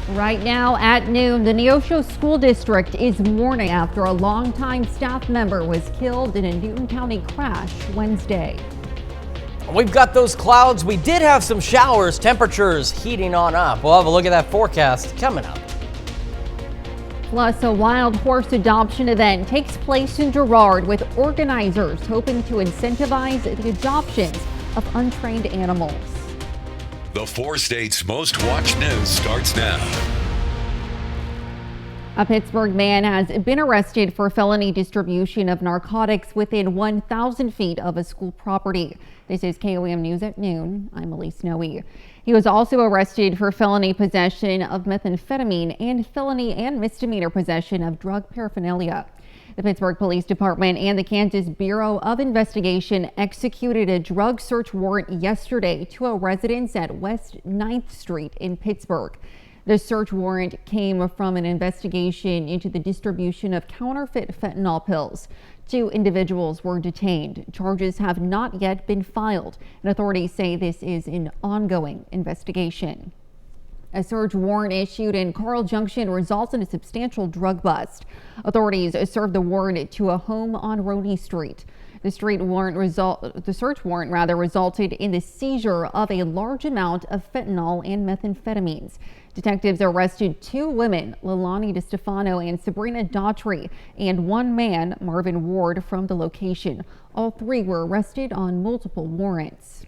Right now at noon, the Neosho School District is mourning after a longtime staff member was killed in a Newton County crash Wednesday. We've got those clouds. We did have some showers, temperatures heating on up. We'll have a look at that forecast coming up. Plus, a wild horse adoption event takes place in Girard with organizers hoping to incentivize the adoptions of untrained animals. The 4 states' most watched news starts now. A Pittsburgh man has been arrested for felony distribution of narcotics within 1,000 feet of a school property. This is KOAM News at noon. I'm Elise Noe. He was also arrested for felony possession of methamphetamine and felony and misdemeanor possession of drug paraphernalia. The Pittsburgh Police Department and the Kansas Bureau of Investigation executed a drug search warrant yesterday to a residence at West 9th Street in Pittsburgh. The search warrant came from an investigation into the distribution of counterfeit fentanyl pills. 2 individuals were detained. Charges have not yet been filed, and authorities say this is an ongoing investigation. A search warrant issued in Carl Junction results in a substantial drug bust. Authorities served the warrant to a home on Roney Street. The search warrant resulted in the seizure of a large amount of fentanyl and methamphetamines. Detectives arrested 2 women, Leilani DeStefano and Sabrina Daughtry, and 1 man, Marvin Ward, from the location. All 3 were arrested on multiple warrants.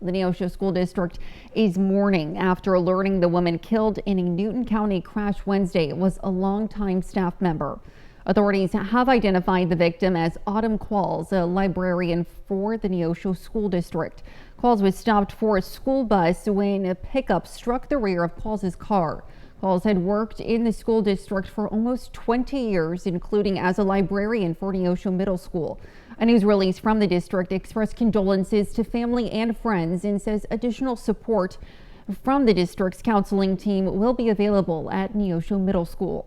The Neosho School District is mourning after learning the woman killed in a Newton County crash Wednesday was a longtime staff member. Authorities have identified the victim as Autumn Qualls, a librarian for the Neosho School District. Qualls was stopped for a school bus when a pickup struck the rear of Qualls' car. Qualls had worked in the school district for almost 20 years, including as a librarian for Neosho Middle School. A news release from the district expressed condolences to family and friends and says additional support from the district's counseling team will be available at Neosho Middle School.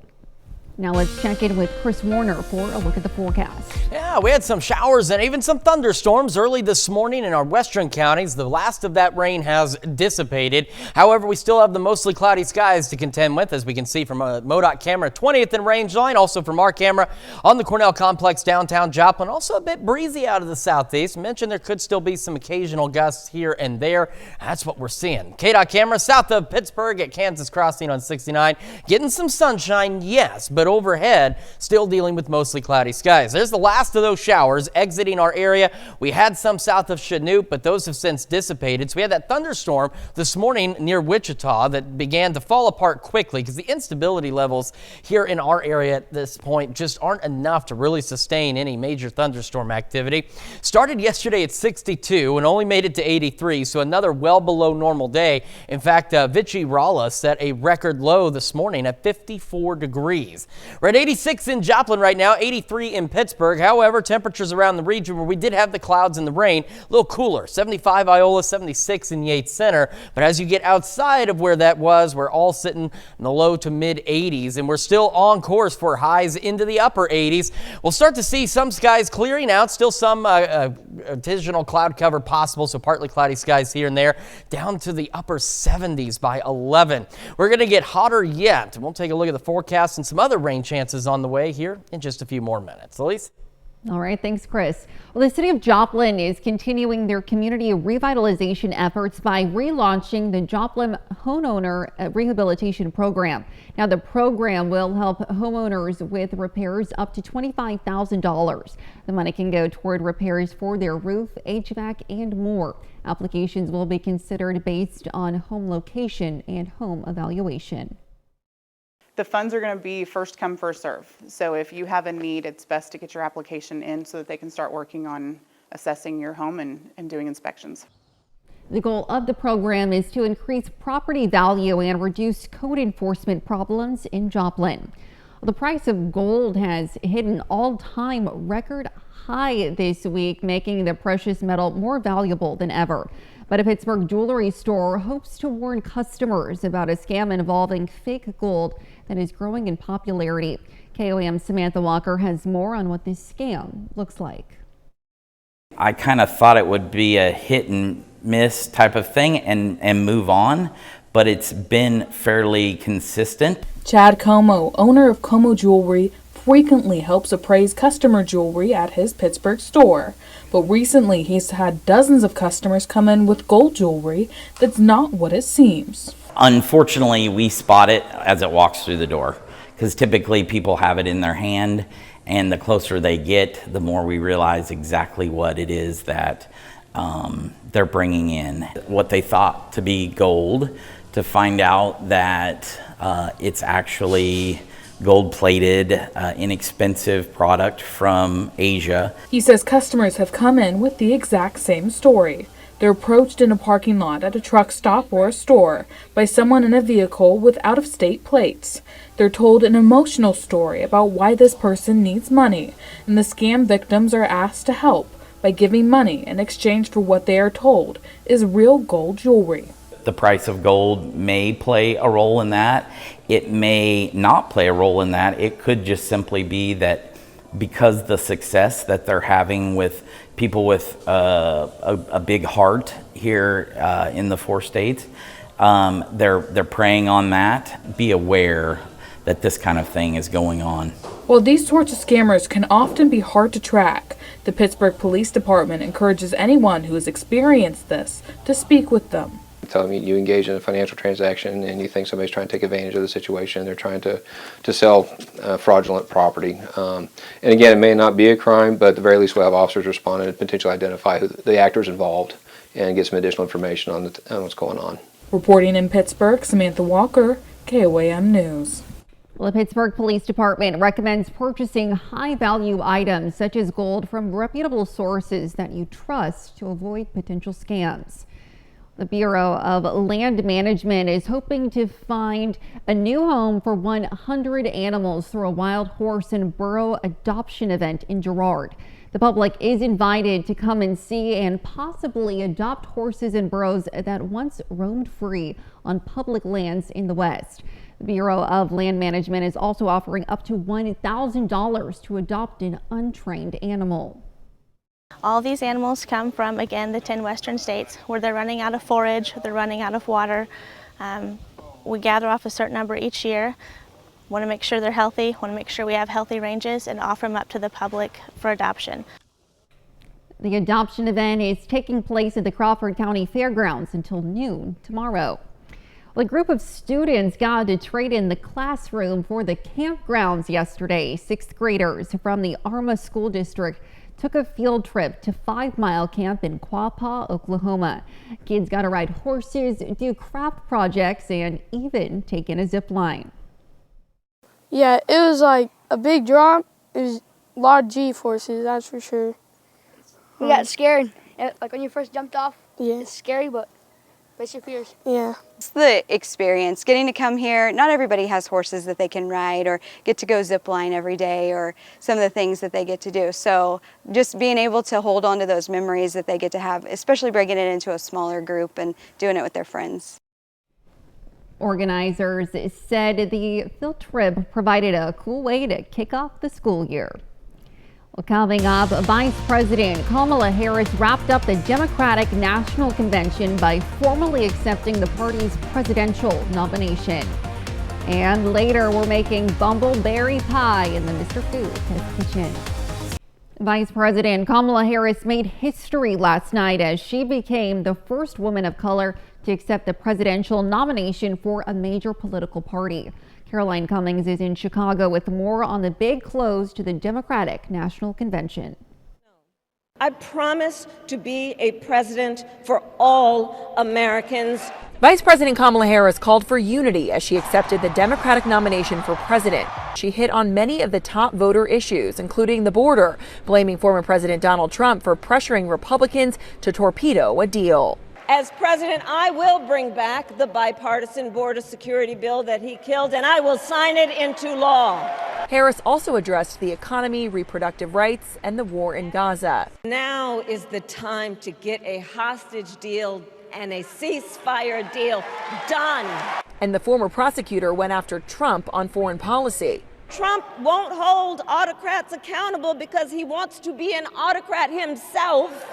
Now let's check in with Chris Warner for a look at the forecast. Yeah, we had some showers and even some thunderstorms early this morning in our western counties. The last of that rain has dissipated. However, we still have the mostly cloudy skies to contend with, as we can see from a MoDOT camera 20th and range line. Also from our camera on the Cornell Complex downtown Joplin. Also a bit breezy out of the southeast. Mentioned there could still be some occasional gusts here and there. That's what we're seeing. KDOT camera south of Pittsburgh at Kansas Crossing on 69. Getting some sunshine, yes, but overhead still dealing with mostly cloudy skies. There's the last of those showers exiting our area. We had some south of Chanute, but those have since dissipated. So we had that thunderstorm this morning near Wichita that began to fall apart quickly because the instability levels here in our area at this point just aren't enough to really sustain any major thunderstorm activity. Started yesterday at 62 and only made it to 83, so another well below normal day. In fact, Vichy Rala set a record low this morning at 54 degrees. We're at 86 in Joplin right now, 83 in Pittsburgh. However, temperatures around the region where we did have the clouds and the rain, a little cooler. 75 Iola, 76 in Yates Center. But as you get outside of where that was, we're all sitting in the low to mid 80s, and we're still on course for highs into the upper 80s. We'll start to see some skies clearing out, still some occasional cloud cover possible, so partly cloudy skies here and there, down to the upper 70s by 11. We're going to get hotter yet. We'll take a look at the forecast and some other rain chances on the way here in just a few more minutes. Elise? All right, thanks, Chris. Well, the city of Joplin is continuing their community revitalization efforts by relaunching the Joplin Homeowner Rehabilitation Program. Now, the program will help homeowners with repairs up to $25,000. The money can go toward repairs for their roof, HVAC, and more. Applications will be considered based on home location and home evaluation. The funds are going to be first come, first serve. So if you have a need, it's best to get your application in so that they can start working on assessing your home and doing inspections. The goal of the program is to increase property value and reduce code enforcement problems in Joplin. The price of gold has hit an all-time record high this week, making the precious metal more valuable than ever. But a Pittsburgh jewelry store hopes to warn customers about a scam involving fake gold that is growing in popularity. KOAM Samantha Walker has more on what this scam looks like. I kind of thought it would be a hit and miss type of thing and move on, but it's been fairly consistent. Chad Como, owner of Como Jewelry, frequently helps appraise customer jewelry at his Pittsburgh store. But recently he's had dozens of customers come in with gold jewelry that's not what it seems. Unfortunately, we spot it as it walks through the door, because typically people have it in their hand, and the closer they get, the more we realize exactly what it is that they're bringing in. What they thought to be gold, to find out that it's actually gold-plated, inexpensive product from Asia. He says customers have come in with the exact same story. They're approached in a parking lot at a truck stop or a store by someone in a vehicle with out-of-state plates. They're told an emotional story about why this person needs money, and the scam victims are asked to help by giving money in exchange for what they are told is real gold jewelry. The price of gold may play a role in that. It may not play a role in that. It could just simply be that because the success that they're having with people with a big heart here in the 4 states, they're preying on that. Be aware that this kind of thing is going on. While these sorts of scammers can often be hard to track, the Pittsburgh Police Department encourages anyone who has experienced this to speak with them. Tell them you engage in a financial transaction and you think somebody's trying to take advantage of the situation. They're trying to sell fraudulent property. And again, it may not be a crime, but at the very least we'll have officers respond and potentially identify who the actors involved and get some additional information on what's going on. Reporting in Pittsburgh, Samantha Walker, KOAM News. Well, the Pittsburgh Police Department recommends purchasing high-value items such as gold from reputable sources that you trust to avoid potential scams. The Bureau of Land Management is hoping to find a new home for 100 animals through a wild horse and burro adoption event in Girard. The public is invited to come and see and possibly adopt horses and burros that once roamed free on public lands in the West. The Bureau of Land Management is also offering up to $1,000 to adopt an untrained animal. All these animals come from, again, the 10 western states where they're running out of forage, they're running out of water. We gather off a certain number each year. Want to make sure they're healthy, want to make sure we have healthy ranges, and offer them up to the public for adoption. The adoption event is taking place at the Crawford County Fairgrounds until noon tomorrow. A group of students got to trade in the classroom for the campgrounds yesterday. 6th graders from the Arma School District took a field trip to 5 Mile Camp in Quapaw, Oklahoma. Kids got to ride horses, do craft projects, and even take in a zip line. Yeah, it was like a big drop. It was a lot of G-forces, that's for sure. We got scared. Like when you first jumped off, yeah. It's scary, but face your fears. Yeah. It's the experience, getting to come here. Not everybody has horses that they can ride or get to go zip line every day or some of the things that they get to do. So just being able to hold on to those memories that they get to have, especially bringing it into a smaller group and doing it with their friends. Organizers said the field trip provided a cool way to kick off the school year. Well, coming up, Vice President Kamala Harris wrapped up the Democratic National Convention by formally accepting the party's presidential nomination. And later, we're making bumbleberry pie in the Mr. Food Test Kitchen. Vice President Kamala Harris made history last night as she became the first woman of color to accept the presidential nomination for a major political party. Caroline Cummings is in Chicago with more on the big close to the Democratic National Convention. I promise to be a president for all Americans. Vice President Kamala Harris called for unity as she accepted the Democratic nomination for president. She hit on many of the top voter issues, including the border, blaming former President Donald Trump for pressuring Republicans to torpedo a deal. As president, I will bring back the bipartisan border security bill that he killed, and I will sign it into law. Harris also addressed the economy, reproductive rights, and the war in Gaza. Now is the time to get a hostage deal and a ceasefire deal done. And the former prosecutor went after Trump on foreign policy. Trump won't hold autocrats accountable because he wants to be an autocrat himself.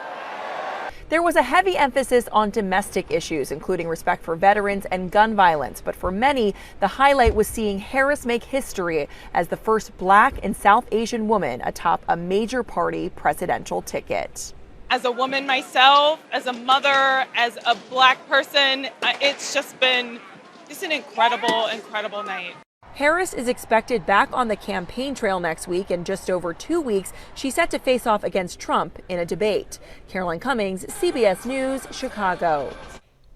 There was a heavy emphasis on domestic issues, including respect for veterans and gun violence. But for many, the highlight was seeing Harris make history as the first Black and South Asian woman atop a major party presidential ticket. As a woman myself, as a mother, as a Black person, it's just been an incredible night. Harris is expected back on the campaign trail next week. In just over 2 weeks, she's set to face off against Trump in a debate. Caroline Cummings, CBS News, Chicago.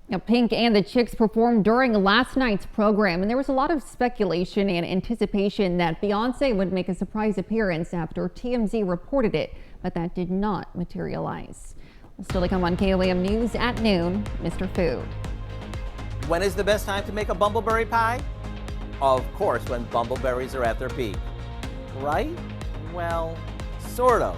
Now, Pink and the Chicks performed during last night's program, and there was a lot of speculation and anticipation that Beyonce would make a surprise appearance after TMZ reported it, but that did not materialize. Still to come on KOAM News at noon, Mr. Food. When is the best time to make a bumbleberry pie? Of course, when bumbleberries are at their peak. Right? Well, sort of.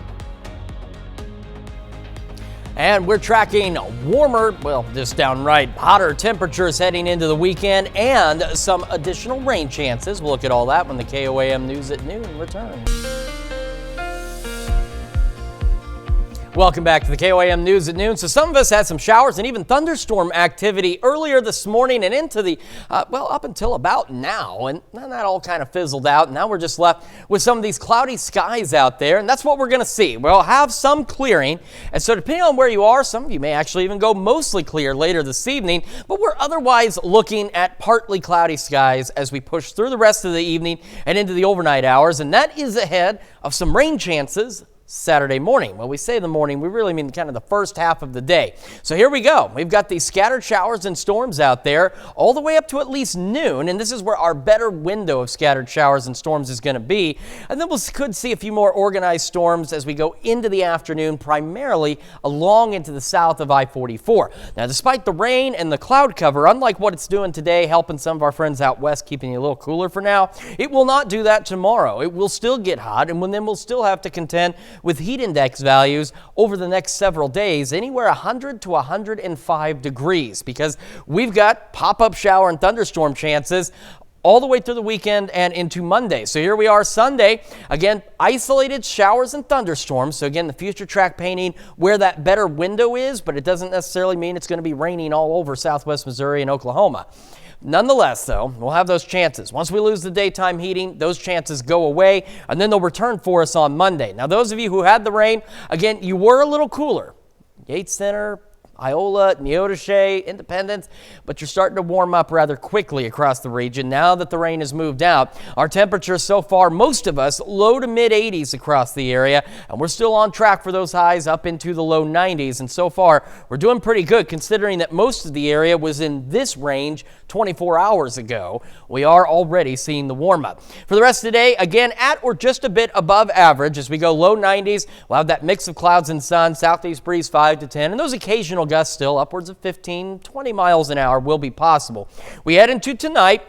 And we're tracking warmer, well, just downright hotter temperatures heading into the weekend and some additional rain chances. We'll look at all that when the KOAM News at noon returns. Welcome back to the KOAM News at noon. So some of us had some showers and even thunderstorm activity earlier this morning and into the, up until about now. And then that all kind of fizzled out. Now we're just left with some of these cloudy skies out there. And that's what we're going to see. We'll have some clearing. And so depending on where you are, some of you may actually even go mostly clear later this evening. But we're otherwise looking at partly cloudy skies as we push through the rest of the evening and into the overnight hours. And that is ahead of some rain chances Saturday morning. When we say the morning, we really mean kind of the first half of the day. So here we go. We've got these scattered showers and storms out there all the way up to at least noon. And this is where our better window of scattered showers and storms is going to be. And then we could see a few more organized storms as we go into the afternoon, primarily along into the south of I-44. Now, despite the rain and the cloud cover, unlike what it's doing today, helping some of our friends out west, keeping you a little cooler for now, it will not do that tomorrow. It will still get hot, and then we'll still have to contend with heat index values over the next several days, anywhere 100 to 105 degrees, because we've got pop-up shower and thunderstorm chances all the way through the weekend and into Monday. So here we are Sunday. Again, isolated showers and thunderstorms. So again, the future track painting where that better window is, but it doesn't necessarily mean it's going to be raining all over southwest Missouri and Oklahoma. Nonetheless, though, we'll have those chances. Once we lose the daytime heating, those chances go away, and then they'll return for us on Monday. Now, those of you who had the rain, again, you were a little cooler. Yates Center, Iola, Neodesha, Independence, but you're starting to warm up rather quickly across the region now that the rain has moved out. Our temperatures so far, most of us, low to mid 80s across the area, and we're still on track for those highs up into the low 90s. And so far, we're doing pretty good considering that most of the area was in this range 24 hours ago. We are already seeing the warm up. For the rest of the day, again, at or just a bit above average as we go low 90s. We'll have that mix of clouds and sun, southeast breeze 5 to 10, and those occasional gusts still upwards of 15, 20 miles an hour will be possible. We head into tonight.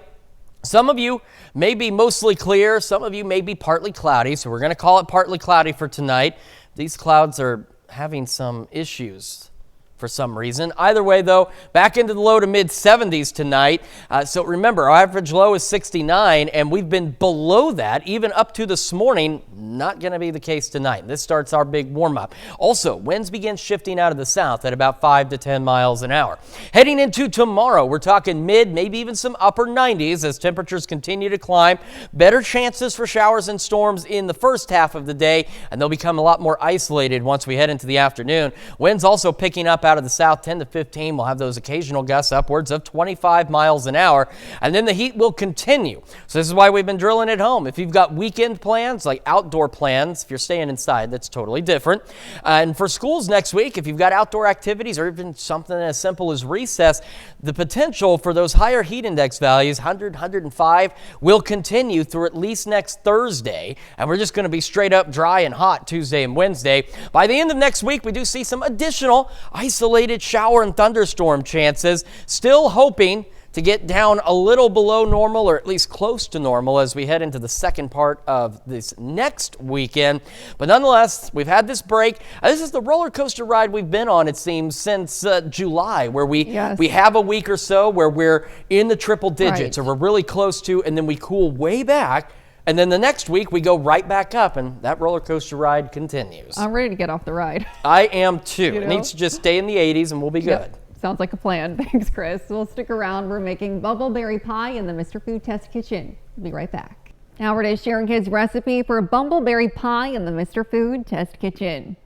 Some of you may be mostly clear. Some of you may be partly cloudy. So we're going to call it partly cloudy for tonight. These clouds are having some issues for some reason. Either way, though, back into the low to mid 70s tonight. So remember, our average low is 69, and we've been below that even up to this morning. Not going to be the case tonight. This starts our big warm up. Also, winds begin shifting out of the south at about 5 to 10 miles an hour. Heading into tomorrow, we're talking mid, maybe even some upper 90s as temperatures continue to climb. Better chances for showers and storms in the first half of the day, and they'll become a lot more isolated once we head into the afternoon. Winds also picking up out of the south 10 to 15. We'll have those occasional gusts upwards of 25 miles an hour, and then the heat will continue. So this is why we've been drilling at home. If you've got weekend plans, like outdoor plans, if you're staying inside, that's totally different. And for schools next week, if you've got outdoor activities or even something as simple as recess, the potential for those higher heat index values, 100, 105, will continue through at least next Thursday. And we're just going to be straight up dry and hot Tuesday and Wednesday. By the end of next week, we do see some additional isolated shower and thunderstorm chances. Still hoping to get down a little below normal, or at least close to normal, as we head into the second part of this next weekend. But nonetheless, we've had this break. This is the roller coaster ride we've been on, it seems, since July, where we have a week or so where we're in the triple digits, or we're really close to, and then we cool way back. And then the next week, we go right back up, and that roller coaster ride continues. I'm ready to get off the ride. I am too. You It know? needs to just stay in the 80s, and we'll be good. Yep. Sounds like a plan. Thanks, Chris. We'll stick around. We're making bumbleberry pie in the Mr. Food Test Kitchen. We'll be right back. Now we're sharing his recipe for bumbleberry pie in the Mr. Food Test Kitchen.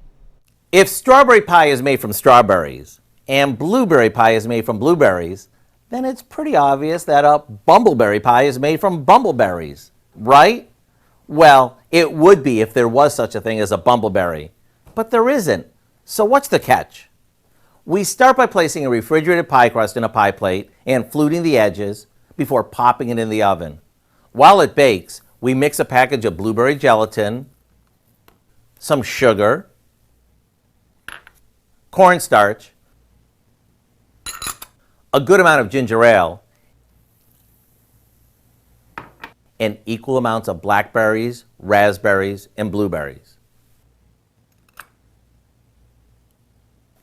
If strawberry pie is made from strawberries and blueberry pie is made from blueberries, then it's pretty obvious that a bumbleberry pie is made from bumbleberries, right? Well, it would be if there was such a thing as a bumbleberry, but there isn't. So what's the catch? We start by placing a refrigerated pie crust in a pie plate and fluting the edges before popping it in the oven. While it bakes, we mix a package of blueberry gelatin, some sugar, cornstarch, a good amount of ginger ale, and equal amounts of blackberries, raspberries, and blueberries.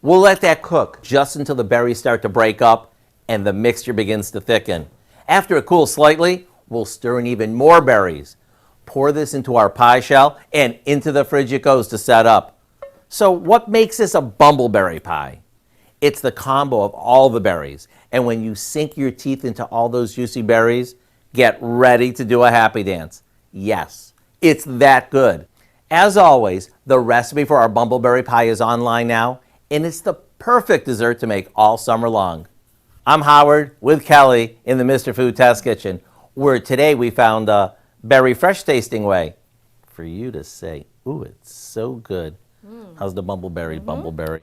We'll let that cook just until the berries start to break up and the mixture begins to thicken. After it cools slightly, we'll stir in even more berries. Pour this into our pie shell and into the fridge it goes to set up. So what makes this a bumbleberry pie? It's the combo of all the berries. And when you sink your teeth into all those juicy berries, get ready to do a happy dance. Yes, it's that good. As always, the recipe for our bumbleberry pie is online now, and it's the perfect dessert to make all summer long. I'm Howard with Kelly in the Mr. Food Test Kitchen, where today we found a berry fresh tasting way for you to say, ooh, it's so good. How's the bumbleberry?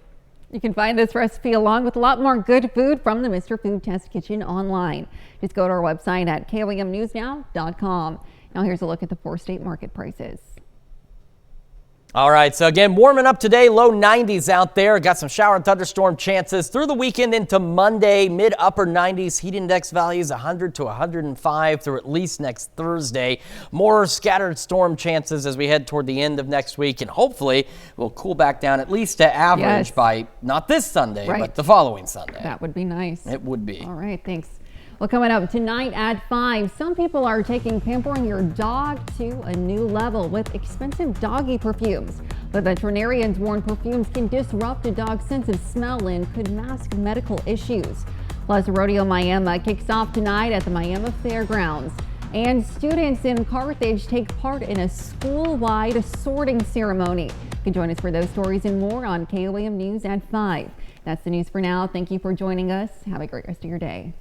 You can find this recipe along with a lot more good food from the Mr. Food Test Kitchen online. Just go to our website at KOAMnewsnow.com. Now here's a look at the 4-state market prices. All right, so again, warming up today, low 90s out there. Got some shower and thunderstorm chances through the weekend into Monday, mid-upper 90s. Heat index values 100 to 105 through at least next Thursday. More scattered storm chances as we head toward the end of next week, and hopefully we'll cool back down at least to average by not this Sunday, but the following Sunday. That would be nice. It would be. All right, thanks. Well, coming up tonight at 5, some people are taking pampering your dog to a new level with expensive doggy perfumes. But veterinarians warn perfumes can disrupt a dog's sense of smell and could mask medical issues. Plus, Rodeo Miami kicks off tonight at the Miami Fairgrounds. And students in Carthage take part in a school-wide sorting ceremony. You can join us for those stories and more on KOAM News at 5. That's the news for now. Thank you for joining us. Have a great rest of your day.